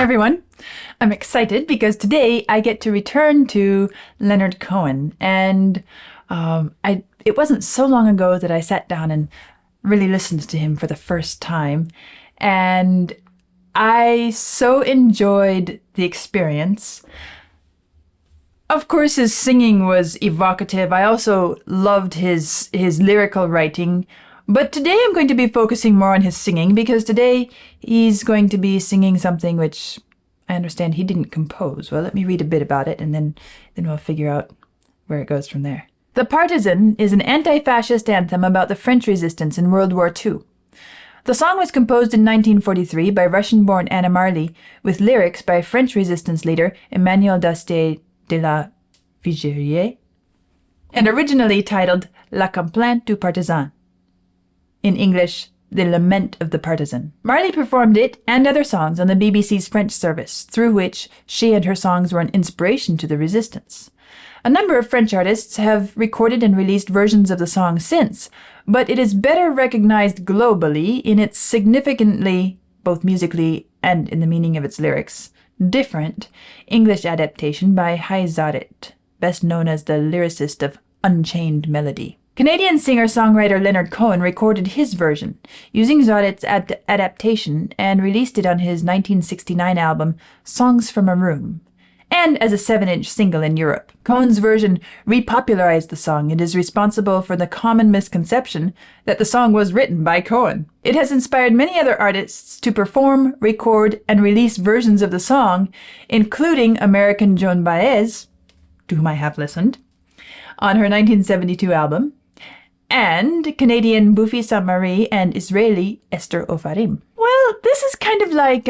everyone. I'm excited because today I get to return to Leonard Cohen. And it wasn't so long ago that I sat down and really listened to him for the first time. And I so enjoyed the experience. Of course, his singing was evocative. I also loved his lyrical writing. But today I'm going to be focusing more on his singing because today he's going to be singing something which I understand he didn't compose. Well, let me read a bit about it and then we'll figure out where it goes from there. The Partisan is an anti-fascist anthem about the French resistance in World War II. The song was composed in 1943 by Russian-born Anna Marley with lyrics by French resistance leader Emmanuel Dastier de la Vigerie and originally titled La Complainte du Partisan. In English, The Lament of the Partisan. Marley performed it and other songs on the BBC's French service, through which she and her songs were an inspiration to the resistance. A number of French artists have recorded and released versions of the song since, but it is better recognized globally in its significantly, both musically and in the meaning of its lyrics, different English adaptation by Hwy, best known as the lyricist of Unchained Melody. Canadian singer-songwriter Leonard Cohen recorded his version, using Zodit's adaptation, and released it on his 1969 album Songs from a Room, and as a 7-inch single in Europe. Cohen's version repopularized the song and is responsible for the common misconception that the song was written by Cohen. It has inspired many other artists to perform, record, and release versions of the song, including American Joan Baez, to whom I have listened, on her 1972 album, and Canadian Buffy Sainte-Marie and Israeli Esther Ofarim. Well, this is kind of like,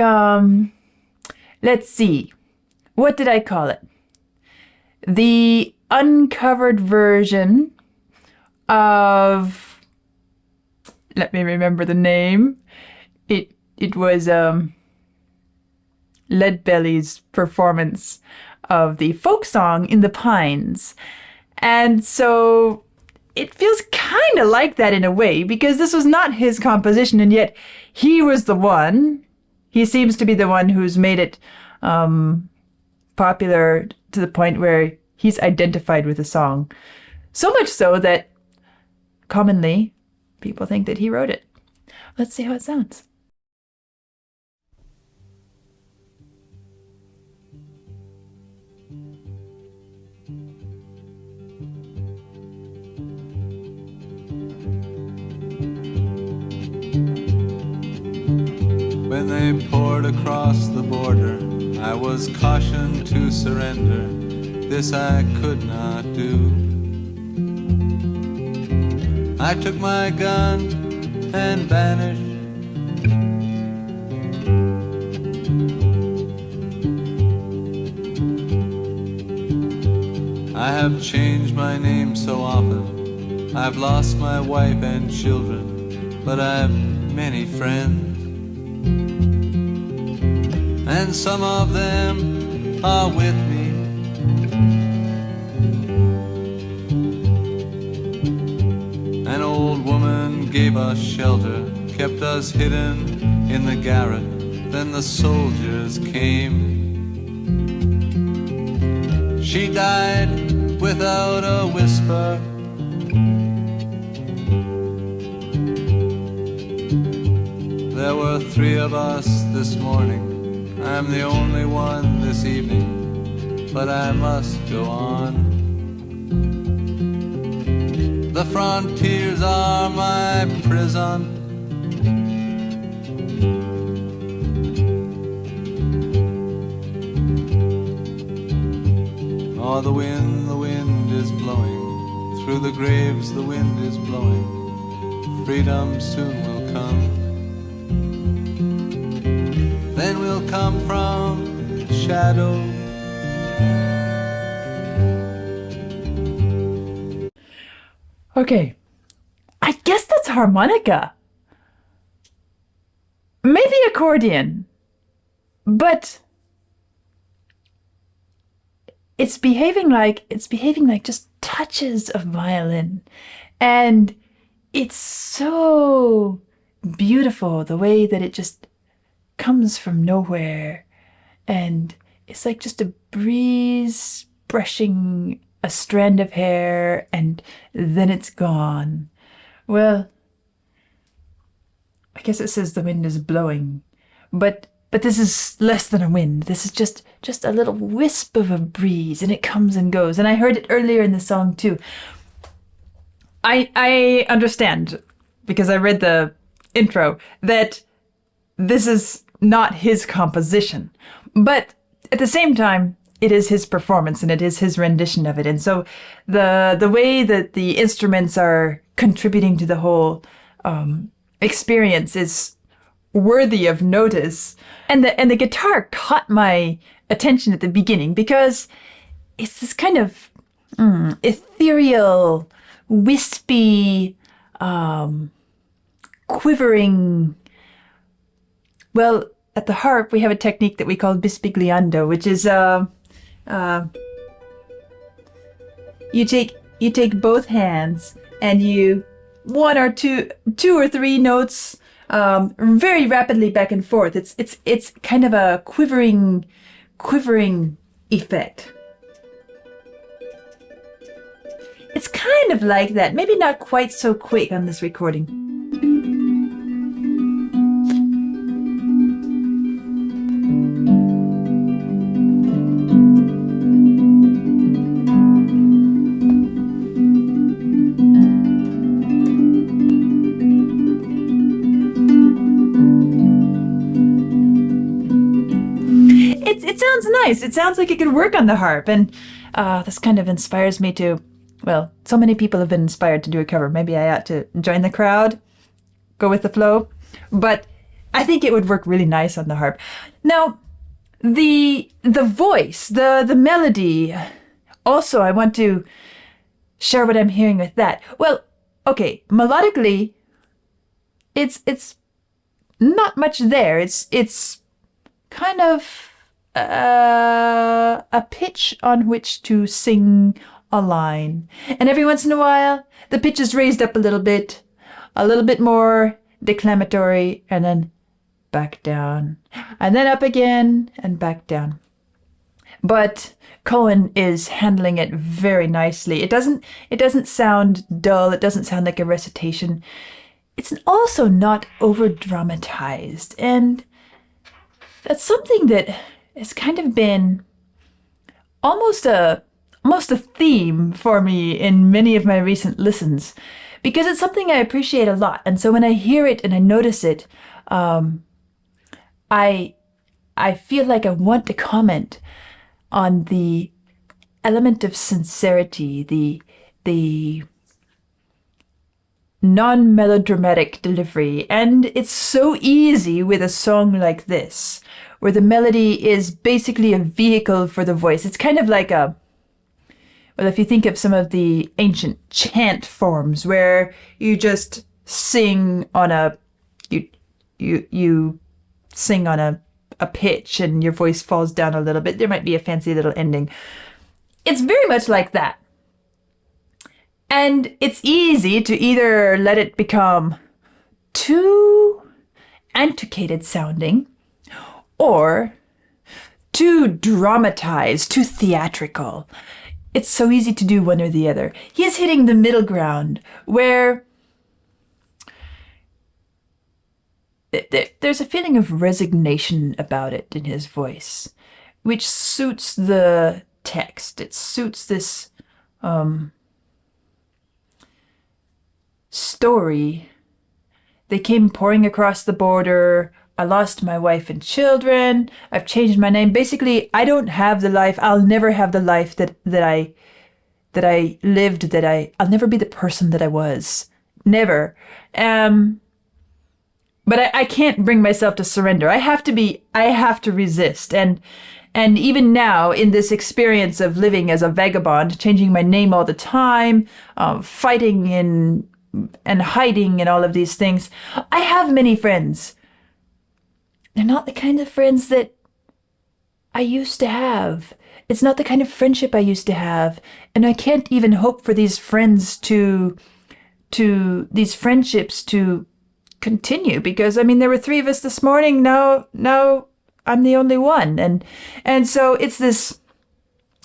let's see, what did I call it? The uncovered version of, let me remember the name. It was Leadbelly's performance of the folk song In the Pines. And so it feels kind of like that in a way, because this was not his composition, and yet he was the one. He seems to be the one who's made it popular to the point where he's identified with the song. So much so that commonly people think that he wrote it. Let's see how it sounds. When they poured across the border, I was cautioned to surrender. This I could not do. I took my gun and vanished. I have changed my name so often. I've lost my wife and children, but I've many friends. And some of them are with me. An old woman gave us shelter, kept us hidden in the garret. Then the soldiers came. She died without a whisper. There were 3 of us this morning. I'm the only one this evening, but I must go on. The frontiers are my prison. Oh, the wind is blowing. Through the graves the wind is blowing. Freedom soon will come. Then we'll come from shadow. Okay, I guess that's harmonica. Maybe accordion. But it's behaving like just touches of violin. And it's so beautiful the way that it just comes from nowhere and it's like just a breeze brushing a strand of hair, and then it's gone. Well, I guess it says the wind is blowing, but this is less than a wind. This is just a little wisp of a breeze, and it comes and goes. And I heard it earlier in the song too. I understand, because I read the intro, that this is not his composition, but at the same time, it is his performance and it is his rendition of it. And so the way that the instruments are contributing to the whole experience is worthy of notice. And the guitar caught my attention at the beginning because it's this kind of ethereal, wispy, quivering. Well, at the harp, we have a technique that we call bispigliando, which is you take both hands and you one or two or three notes very rapidly back and forth. It's kind of a quivering effect. It's kind of like that, maybe not quite so quick on this recording. It sounds nice. It sounds like it could work on the harp, and this kind of inspires me to, well, so many people have been inspired to do a cover. Maybe I ought to join the crowd, go with the flow, but I think it would work really nice on the harp. Now, the voice, the melody, also I want to share what I'm hearing with that. Well, okay, melodically, it's not much there. It's kind of a pitch on which to sing a line. And every once in a while, the pitch is raised up a little bit more declamatory, and then back down, and then up again and back down. But Cohen is handling it very nicely. It doesn't sound dull. It doesn't sound like a recitation. It's also not over dramatized, and that's something that has kind of been almost a theme for me in many of my recent listens, because it's something I appreciate a lot. And so when I hear it and I notice it, I feel like I want to comment on the element of sincerity, the non-melodramatic delivery. And it's so easy with a song like this, where the melody is basically a vehicle for the voice. It's kind of like well, if you think of some of the ancient chant forms, where you just sing on you sing on a pitch and your voice falls down a little bit. There might be a fancy little ending. It's very much like that. And it's easy to either let it become too antiquated sounding, or too dramatized, too theatrical. It's so easy to do one or the other. He is hitting the middle ground, where there's a feeling of resignation about it in his voice, which suits the text. It suits this story. They came pouring across the border. I lost my wife and children. I've changed my name. Basically, I don't have the life. I'll never have the life that I lived. I'll never be the person that I was. Never. But I can't bring myself to surrender. I have to resist. And even now, in this experience of living as a vagabond, changing my name all the time, fighting and hiding and all of these things, I have many friends. They're not the kind of friends that I used to have. It's not the kind of friendship I used to have. And I can't even hope for these friends these friendships to continue, because, I mean, there were 3 of us this morning. Now I'm the only one. And so it's this,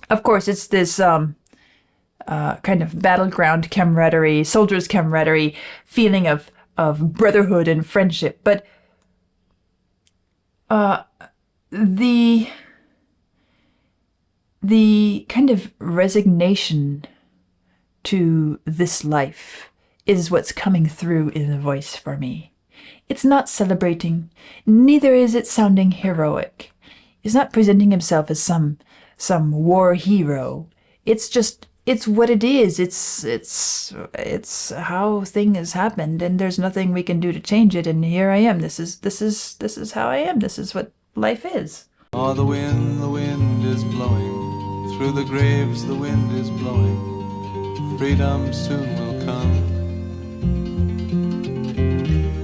of course, it's this kind of battleground camaraderie, soldiers' camaraderie, feeling of brotherhood and friendship. But the kind of resignation to this life is what's coming through in the voice for me. It's not celebrating, neither is it sounding heroic. He's not presenting himself as some war hero. It's what it is. It's how things happened, and there's nothing we can do to change it. And here I am. This is how I am. This is what life is. Oh, the wind is blowing. Through the graves the wind is blowing. Freedom soon will come.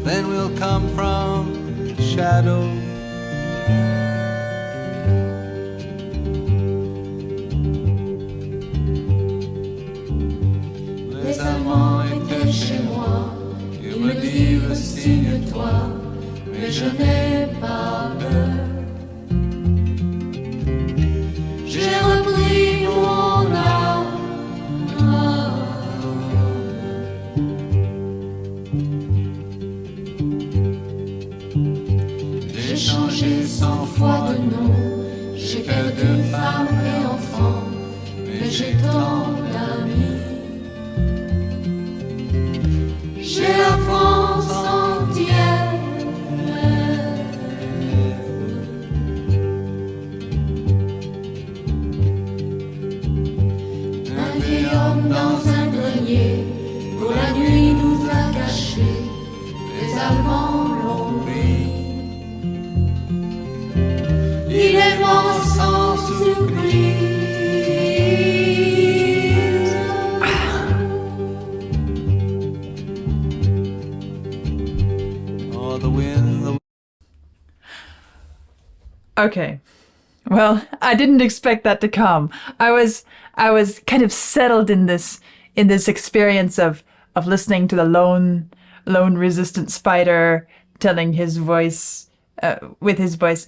Then we'll come from shadow. Les Allemands étaient chez moi, ils me dirent signe-toi, mais je n'ai pas peur. J'ai repris mon âme. J'ai changé 100 fois de nom, j'ai perdu femme et enfant, mais j'ai tant d'amis. J'ai la France entière. Un vieil homme dans un grenier, pour la nuit nous a cachés, les Allemands l'ont pris. Il est mort sans surprise. Oh, the wind. Okay. Well, I didn't expect that to come. I was kind of settled in this experience of listening to the lone resistance fighter telling his voice with his voice,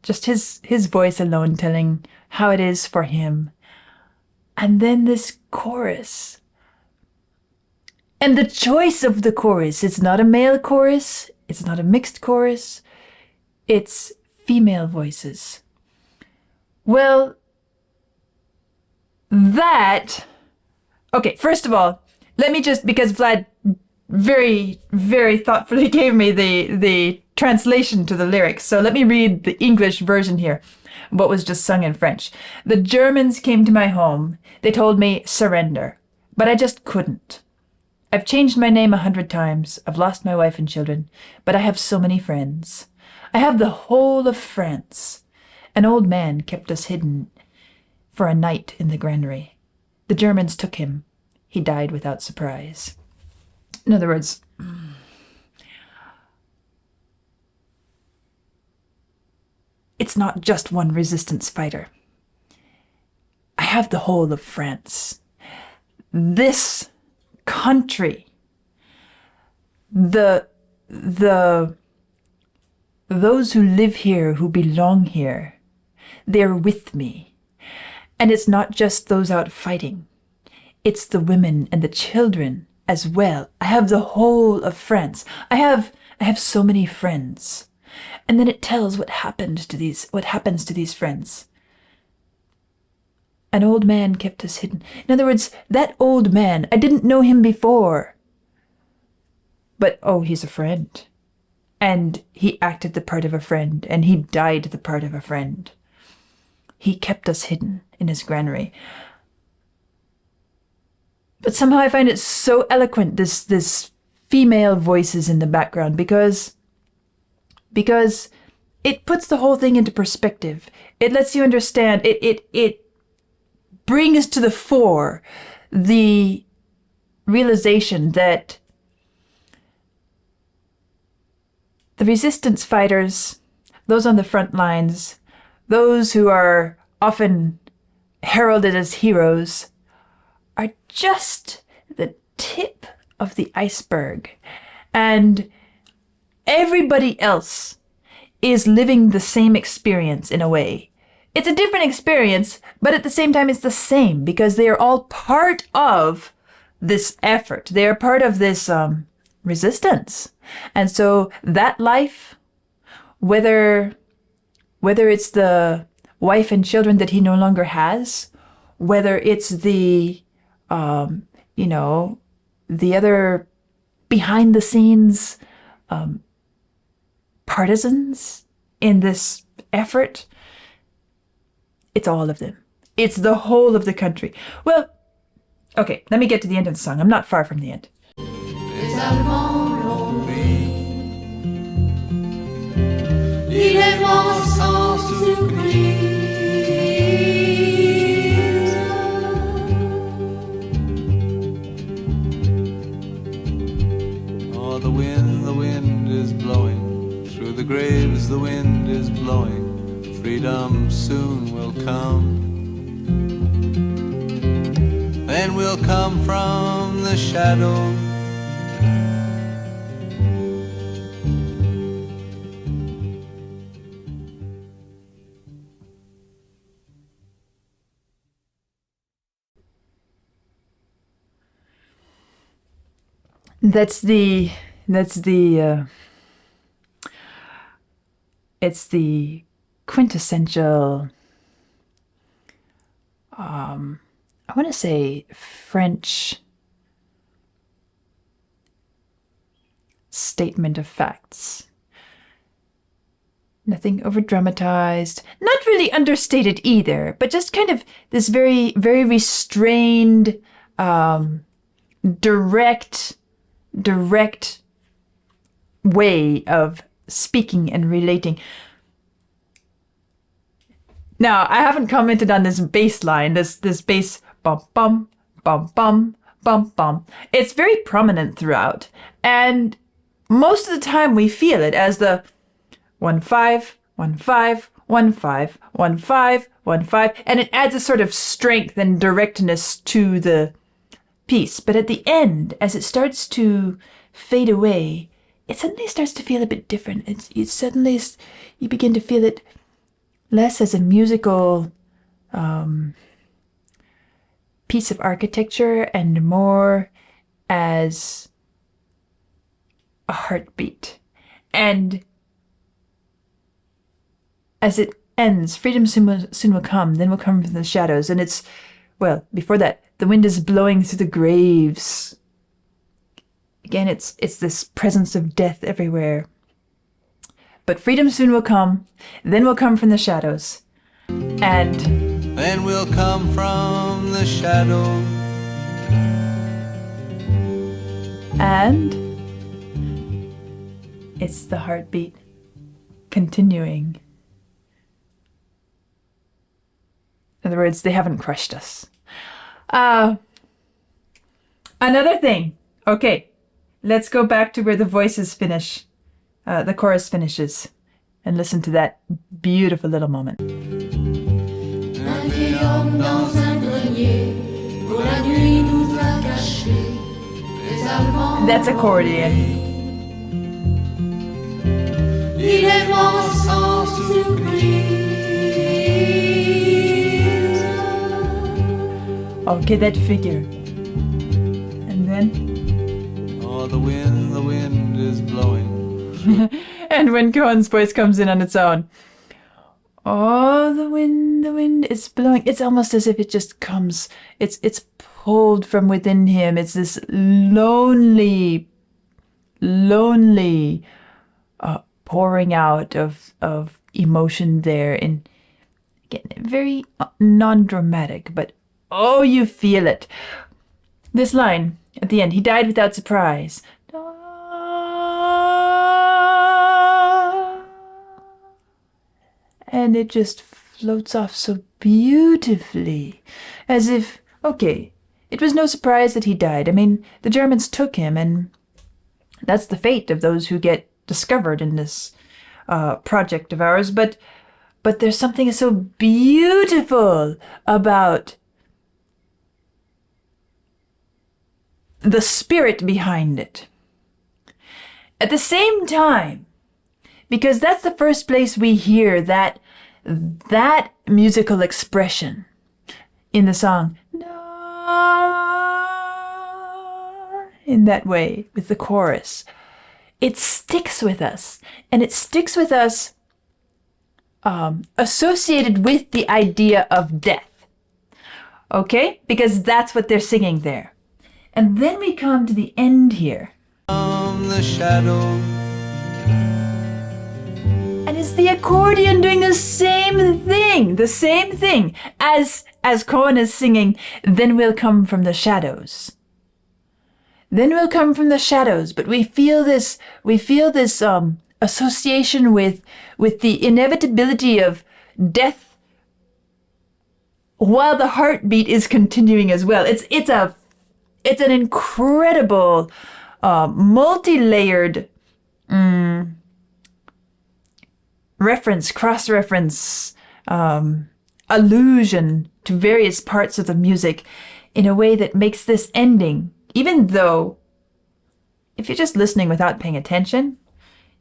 just his voice alone telling how it is for him. And then this chorus. And the choice of the chorus, it's not a male chorus, it's not a mixed chorus, it's female voices. Well, okay, first of all, let me just, because Vlad very, very thoughtfully gave me the translation to the lyrics, so let me read the English version here, what was just sung in French. The Germans came to my home. They told me, surrender. But I just couldn't. I've changed my name 100 times. I've lost my wife and children. But I have so many friends. I have the whole of France. An old man kept us hidden for a night in the granary. The Germans took him. He died without surprise. In other words, it's not just one resistance fighter. I have the whole of France. This country, those who live here, who belong here, they're with me. And it's not just those out fighting. It's the women and the children as well. I have the whole of France. I have so many friends. And then it tells what happens to these friends. An old man kept us hidden. In other words, that old man, I didn't know him before. But, he's a friend. And he acted the part of a friend, and he died the part of a friend. He kept us hidden in his granary. But somehow I find it so eloquent, this female voices in the background, because it puts the whole thing into perspective. It lets you understand. It brings to the fore the realization that the resistance fighters, those on the front lines, those who are often heralded as heroes, are just the tip of the iceberg. And everybody else is living the same experience in a way. It's a different experience, but at the same time, it's the same because they are all part of this effort. They are part of this resistance. And so that life, whether it's the wife and children that he no longer has, whether it's the, the other behind the scenes partisans in this effort, it's all of them. It's the whole of the country. Well, okay, let me get to the end of the song. I'm not far from the end. Les Allemands l'ont pris. Il est mort sans surprise. Oh, the wind is blowing. Through the graves the wind is blowing. Freedom soon will come. Then we'll come from the shadow. It's the quintessential, I want to say French statement of facts. Nothing over dramatized, not really understated either, but just kind of this very, very restrained, direct way of speaking and relating. Now, I haven't commented on this bass line, this bass bum bum bum bum bum bum. It's very prominent throughout, and most of the time we feel it as the 1-5 1-5 1-5 1-5 1-5, and it adds a sort of strength and directness to the piece. But at the end, as it starts to fade away, it suddenly starts to feel a bit different. You begin to feel it less as a musical piece of architecture and more as a heartbeat. And as it ends, freedom soon will come, then will come from the shadows. And it's, well, before that, the wind is blowing through the graves. Again, it's this presence of death everywhere. But freedom soon will come, then will come from the shadows. And then we'll come from the shadow. And it's the heartbeat continuing. In other words, they haven't crushed us. Another thing. Okay, let's go back to where the voices finish. The chorus finishes. And listen to that beautiful little moment. Un vieil homme dans un grenier, pour la nuit nous a cachés. Les Allemands. That's accordion. Il est mort sans surprise. Okay, that figure. And then? Oh, the wind is blowing. And when Cohen's voice comes in on its own. Oh, the wind is blowing. It's almost as if it just comes, it's pulled from within him. It's this lonely pouring out of emotion there. And again, very non-dramatic, but oh, you feel it. This line at the end, he died without surprise. And it just floats off so beautifully, as if, okay, it was no surprise that he died. I mean, the Germans took him, and that's the fate of those who get discovered in this project of ours. But there's something so beautiful about the spirit behind it. At the same time, because that's the first place we hear that musical expression in the song. In that way, with the chorus. It sticks with us, and it sticks with us associated with the idea of death. Okay? Because that's what they're singing there. And then we come to the end here. From the shadow. And it's the accordion doing the same thing as Cohen is singing, "Then we'll come from the shadows." Then we'll come from the shadows, but we feel this association with the inevitability of death while the heartbeat is continuing as well. It's an incredible multi-layered cross-reference, allusion to various parts of the music in a way that makes this ending, even though if you're just listening without paying attention,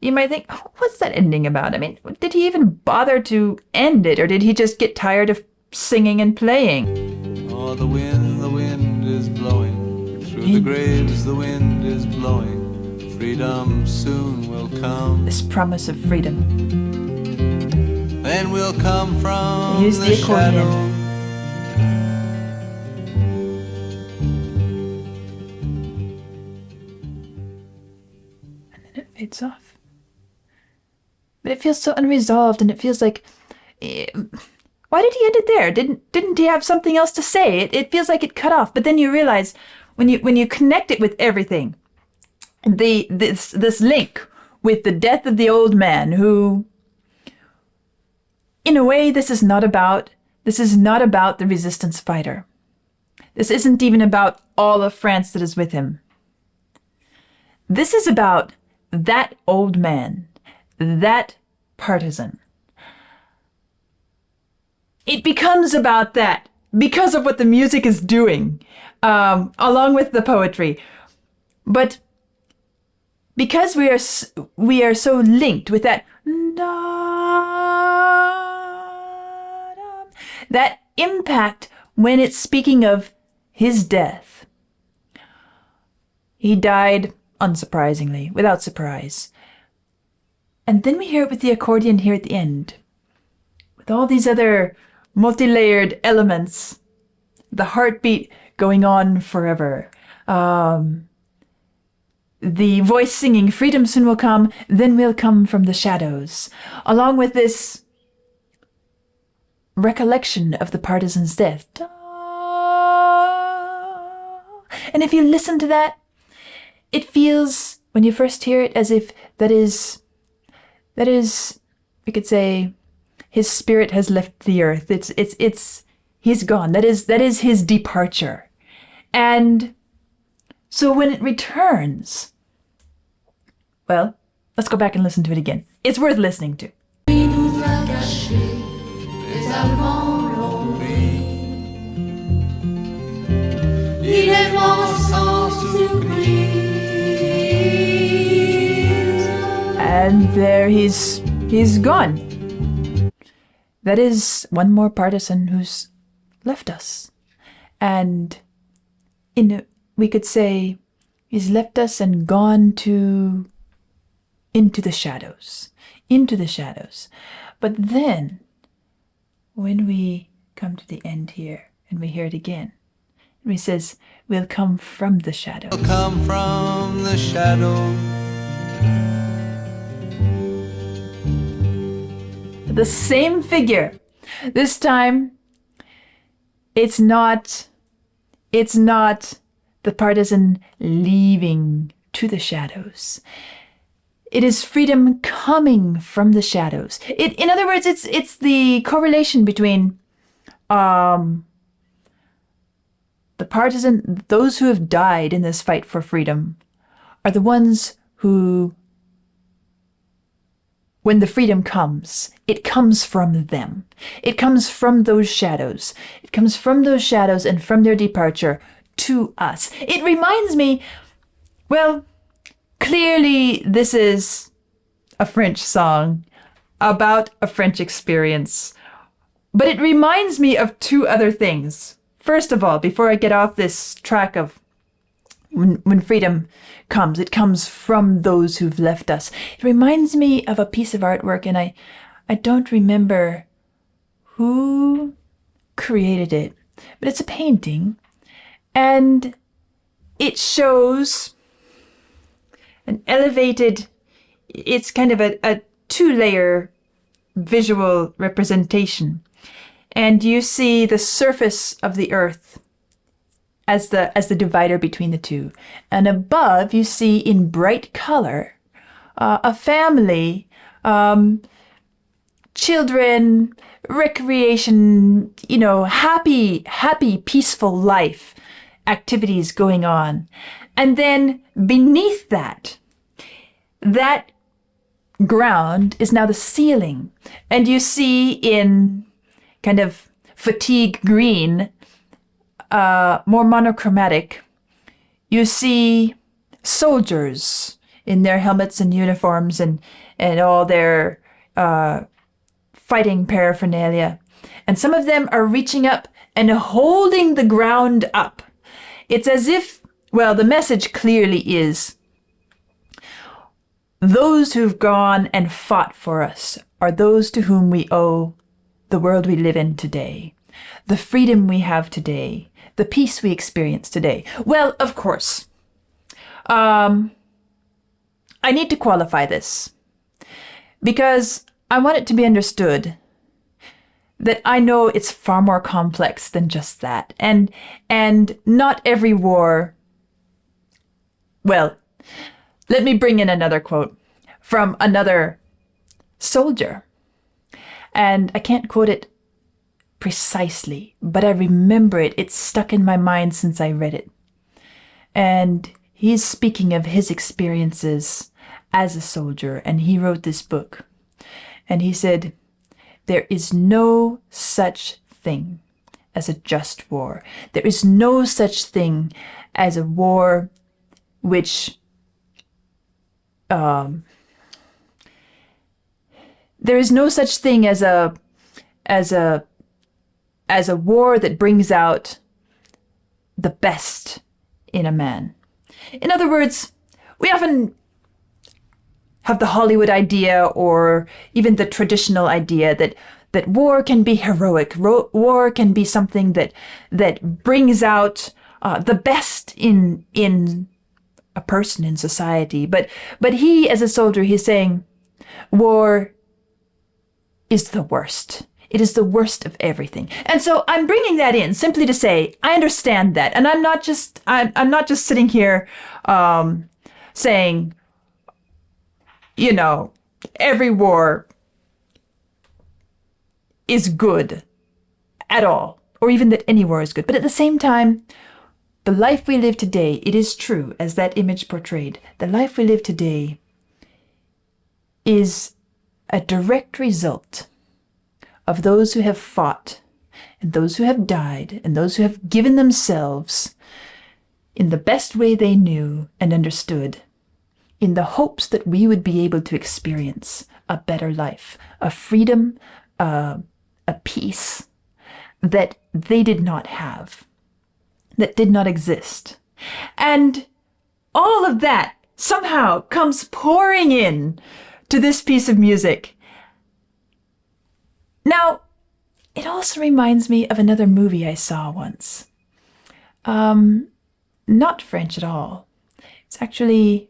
you might think, oh, what's that ending about? I mean, did he even bother to end it, or did he just get tired of singing and playing? Oh, the wind is blowing. Through the graves the wind is blowing. Freedom soon will come. This promise of freedom. Then we'll come from Use the accordion. shadow. Fades off. But it feels so unresolved, and it feels like, why did he end it there? Didn't he have something else to say? It feels like it cut off. But then you realize when you connect it with everything, this link with the death of the old man, who, in a way, this is not about the resistance fighter. This isn't even about all of France that is with him. This is about that old man, that partisan. It becomes about that because of what the music is doing, along with the poetry. But because we are so linked with that impact when it's speaking of his death. He died unsurprisingly, without surprise. And then we hear it with the accordion here at the end, with all these other multi-layered elements, the heartbeat going on forever, the voice singing, "Freedom soon will come, then we'll come from the shadows," along with this recollection of the partisan's death. And if you listen to that, it feels, when you first hear it, as if that is, we could say, his spirit has left the earth. He's gone. That is his departure. And so when it returns, well, let's go back and listen to it again. It's worth listening to. Il nous a cachés, les Allemands l'ont pris. Il est mort sans surprise. And there he's gone. That is one more partisan who's left us. And we could say he's left us and gone into the shadows. But then, when we come to the end here and we hear it again, and he says, "We'll come from the shadows." We'll come from the shadow. The same figure. This time, it's not the partisan leaving to the shadows. It is freedom coming from the shadows. In other words, it's the correlation between the partisan, those who have died in this fight for freedom, are the ones who, when the freedom comes, it comes from them. It comes from those shadows. It comes from those shadows and from their departure to us. It reminds me, well, clearly this is a French song about a French experience, but it reminds me of two other things. First of all, before I get off this track of when freedom comes, it comes from those who've left us. It reminds me of a piece of artwork, and I don't remember who created it, but it's a painting, and it shows an elevated, it's kind of a two-layer visual representation. And you see the surface of the earth as the divider between the two. And above, you see in bright color a family, children, recreation, happy, peaceful life activities going on. And then beneath that ground is now the ceiling. And you see in kind of fatigue green, more monochromatic, you see soldiers in their helmets and uniforms and all their fighting paraphernalia. And some of them are reaching up and holding the ground up. It's as if, well, the message clearly is, those who've gone and fought for us are those to whom we owe the world we live in today, the freedom we have today, the peace we experience today. Well, of course, I need to qualify this because I want it to be understood that I know it's far more complex than just that. And not every war... Well, let me bring in another quote from another soldier. And I can't quote it precisely, but I remember it. It's stuck in my mind since I read it. And he's speaking of his experiences as a soldier, and he wrote this book. And he said, there is no such thing as a just war. There is no such thing as a war which there is no such thing as a war that brings out the best in a man. In other words, we often have the Hollywood idea or even the traditional idea that war can be heroic. War can be something that brings out the best in a person, in society. But he, as a soldier, he's saying, war is the worst. It is the worst of everything. And so I'm bringing that in simply to say, I understand that. And I'm not just sitting here saying, every war is good at all, or even that any war is good. But at the same time, the life we live today, it is true, as that image portrayed, the life we live today is a direct result of those who have fought, and those who have died, and those who have given themselves in the best way they knew and understood, in the hopes that we would be able to experience a better life, a freedom, a peace that they did not have, that did not exist. And all of that somehow comes pouring in to this piece of music. Now, it also reminds me of another movie I saw once. Not French at all. It's actually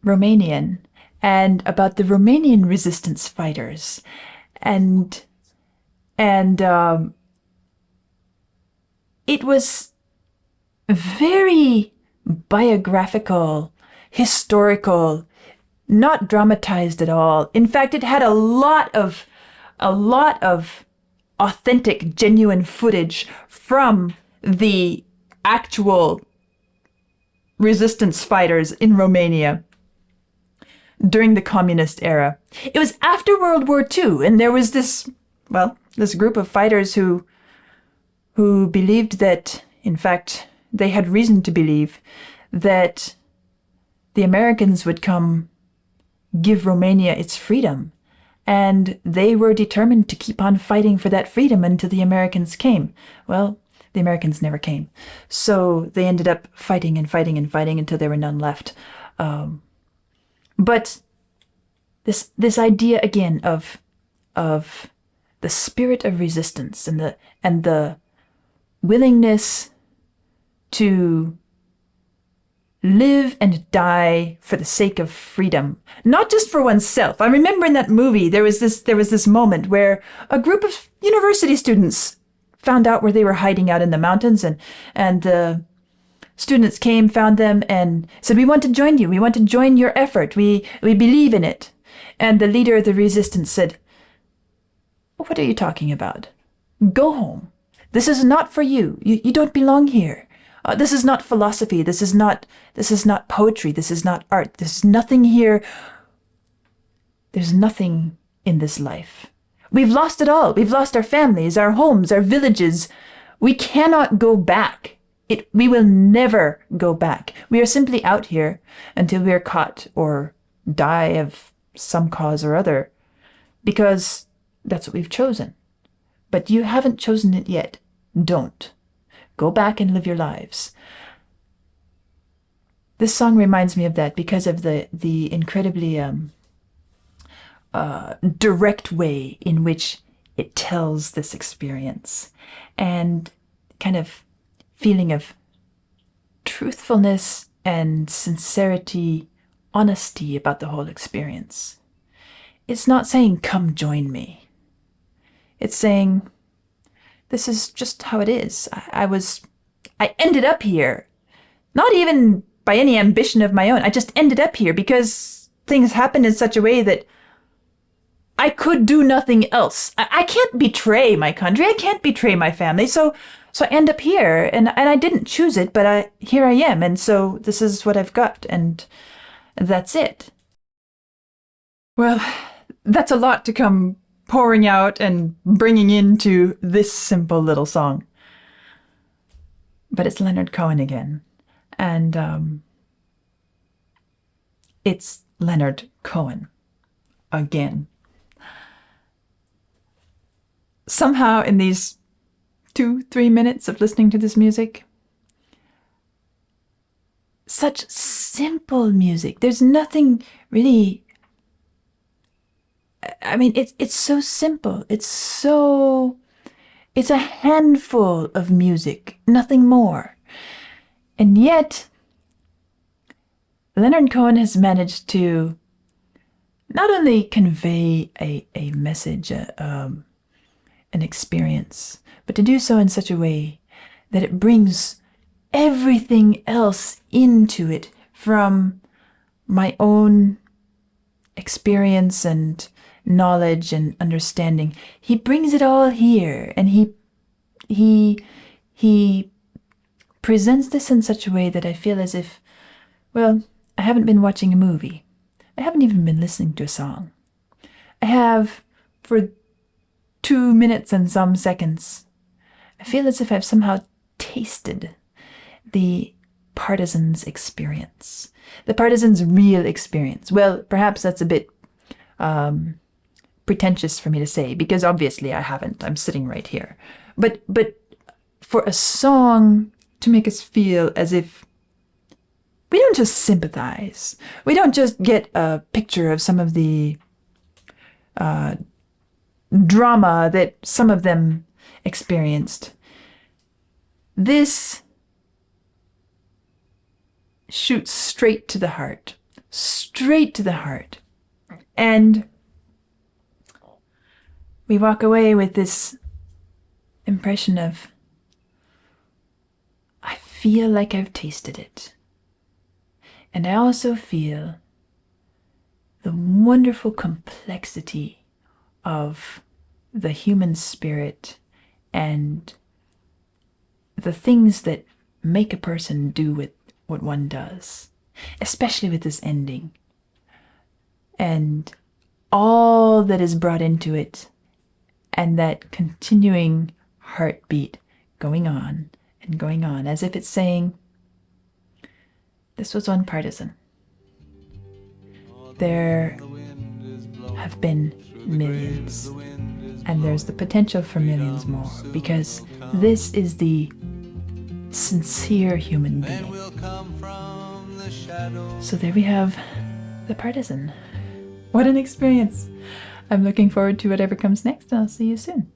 Romanian, and about the Romanian resistance fighters. And it was very biographical, historical, not dramatized at all. In fact, it had a lot of authentic, genuine footage from the actual resistance fighters in Romania during the communist era. It was after World War II, and there was this group of fighters who believed that, in fact, they had reason to believe that the Americans would come give Romania its freedom. And they were determined to keep on fighting for that freedom until the Americans came. Well, the Americans never came. So they ended up fighting and fighting and fighting until there were none left. But this idea again of the spirit of resistance and the willingness to live and die for the sake of freedom, not just for oneself. I remember in that movie there was this moment where a group of university students found out where they were hiding out in the mountains, and the students came, found them, and said, "We want to join you. We want to join your effort. We believe in it." And the leader of the resistance said, "What are you talking about? Go home. This is not for you. You don't belong here. This is not philosophy. This is not poetry. This is not art. There's nothing here. There's nothing in this life. We've lost it all. We've lost our families, our homes, our villages. We cannot go back. We will never go back. We are simply out here until we are caught or die of some cause or other, because that's what we've chosen. But you haven't chosen it yet. Don't. Go back and live your lives." This song reminds me of that because of the incredibly direct way in which it tells this experience, and kind of feeling of truthfulness and sincerity, honesty about the whole experience. It's not saying, "Come join me." It's saying, this is just how it is. I ended up here, not even by any ambition of my own. I just ended up here because things happened in such a way that I could do nothing else. I can't betray my country. I can't betray my family. So I end up here, and I didn't choose it, but here I am. And so this is what I've got, and that's it. Well, that's a lot to come pouring out and bringing into this simple little song. But it's Leonard Cohen again. And it's Leonard Cohen again. Somehow in these 2-3 minutes of listening to this music, such simple music. There's nothing really, I mean, it's so simple. It's a handful of music, nothing more. And yet, Leonard Cohen has managed to not only convey a message, an experience, but to do so in such a way that it brings everything else into it, from my own experience and knowledge and understanding. He brings it all here, and he presents this in such a way that I feel as if, well, I haven't been watching a movie. I haven't even been listening to a song. I have, for 2 minutes and some seconds, I feel as if I've somehow tasted the Partisan's experience, the Partisan's real experience. Well, perhaps that's a bit pretentious for me to say, because obviously I haven't. I'm sitting right here. But for a song to make us feel as if we don't just sympathize, we don't just get a picture of some of the drama that some of them experienced. This shoots straight to the heart, and we walk away with this impression of, I feel like I've tasted it. And I also feel the wonderful complexity of the human spirit and the things that make a person do with what one does, especially with this ending, and all that is brought into it, and that continuing heartbeat going on and going on, as if it's saying, this was one partisan. there have been millions. And there's the potential for millions more, because this is the sincere human being. So there we have the Partisan. What an experience. I'm looking forward to whatever comes next, and I'll see you soon.